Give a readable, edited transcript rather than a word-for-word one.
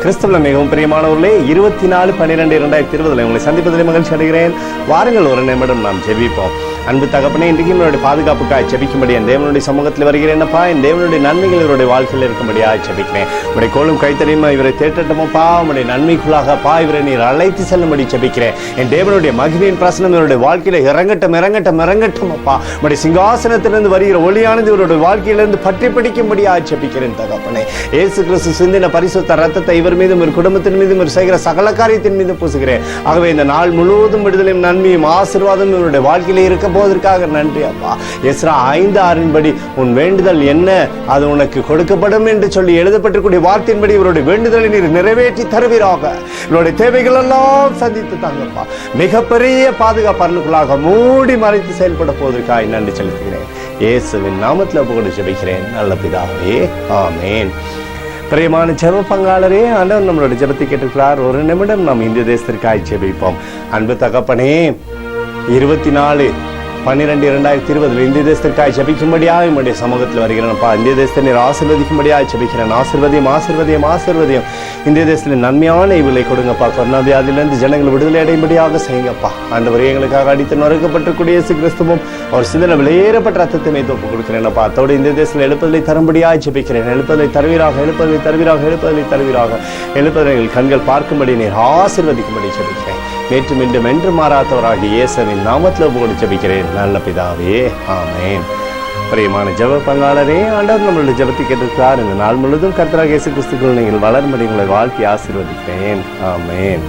கிறிஸ்துவ மிகவும் பிரியமானவர்களே, 24/12/2020 உங்களை சந்திப்பதில் மகிழ்ச்சி அடைகிறேன். வாருங்கள், ஒரு நிமிடம் நாம் ஜெபிப்போம். அன்பு தகப்பனே, இன்றைக்கு என்னுடைய பாதுகாப்புக்காக ஜெபிக்கும்படி என் தேவனுடைய சமூகத்தில் வருகிறேன்னப்பா. என் தேவனுடைய நன்மைகள் இவருடைய வாழ்க்கையில் இருக்கும்படியாக ஜெபிக்கிறேன். உடைய கோலும் கைத்தறியுமா இவரை தேட்டட்டமப்பா. உடைய நன்மைக்குள்ளாகப்பா இவரை நீர் அழைத்து செல்லும்படி ஜெபிக்கிறேன். என் தேவனுடைய மகிமையின் பிரசனம் இவருடைய வாழ்க்கையில இறங்கட்டும் அப்பா. உடைய சிங்காசனத்திலிருந்து வருகிற ஒளியானது இவருடைய வாழ்க்கையிலிருந்து பற்றி பிடிக்கும்படியாக ஜெபிக்கிறேன் தகப்பனே. இயேசு கிறிஸ்து சிந்தின பரிசுத்த ரத்தத்தை இவர் மீதும் ஒரு குடும்பத்தின் மீதும் ஒரு செய்கிற சகல காரியத்தின் மீது பூசுகிறேன். ஆகவே இந்த நாள் முழுவதும் விடுதலையும் நன்மையும் ஆசீர்வாதம் இவருடைய வாழ்க்கையிலே இருக்க போவதற்காக நன்றி அப்பா. எஸ்ரா 5:6 உன் வேண்டுதல் என்ன, அது உனக்கு கொடுக்கப்படும் என்று சொல்லி எழுதப்பட்டிருக்கூடிய வார்த்தையின்படி இவருடைய வேண்டுதலை நீர் நிறைவேற்றி தருவீராக. இவருடைய தேவைகள் எல்லாம் சந்தித்து தாங்கப்பா. மிகப்பெரிய பாதுகாப்பருக்குள்ளாக மூடி மறைத்து செயல்பட போவதற்காக நன்றி செலுத்துகிறேன். இயேசுவின் நாமத்தில் புகழ் ஜெபிக்கிறேன் நல்ல பிதாவே, ஆமேன். பிரியமான ஜெப பங்காளரே, ஆண்டவர் நம்மளுடைய ஜெபத்தை கேட்டிருக்கிறார். ஒரு நிமிடம் நாம் இந்திய தேசத்திற்காக ஜெபிப்போம். அன்பு தகப்பனே, 24/12/2020 இந்திய தேசத்திற்காக ஜெபிக்கும்படியாக என்னுடைய சமூகத்தில் வருகிறேன்ப்பா. இந்திய தேசத்தை நீர் ஆசீர்வதிக்கும்படியாக ஜெபிக்கிறேன். ஆசீர்வதியம் இந்திய தேசத்தில் நன்மையான இவளை கொடுங்கப்பா. கொரோனா வியாதியிலிருந்து ஜனங்கள் விடுதலை அடையும்படியாக செய்யுங்கப்பா. ஆண்டவரே, எங்களுக்காக அடித்து நொறுக்கப்பட்டிருக்கூடிய இயேசு கிறிஸ்துவும் அவர் சிந்தனை வெளியேறப்பட்ட ரத்தத்தை தோப்பு கொடுக்கிறேன்ப்பா. அதோடு இந்திய தேசத்தில் எழுப்பதிலை தரும்படியாக ஜெபிக்கிறேன். எழுப்பதிலை தருவீராக எழுப்பதை கண்கள் பார்க்கும்படி நீர் ஆசீர்வதிக்கும்படி ஜெபிக்கிறேன். நேற்று மீண்டும் என்று மாறாதவராகி இயேசுவின் நாமத்தில் உங்களோடு ஜெபிக்கிறேன் நல்ல பிதாவே, ஆமேன். பிரியமான ஜெப பங்காளரே, ஆண்டவர் நம்மளுடைய ஜெபத்தை கேட்டிருக்கிறார். இந்த நாள் முழுவதும் கர்த்தராகிய இயேசு கிறிஸ்துவுக்குள் நீங்கள் வளரும்படி உங்களை வாழ்த்தி ஆசீர்வதிக்கிறேன், ஆமேன்.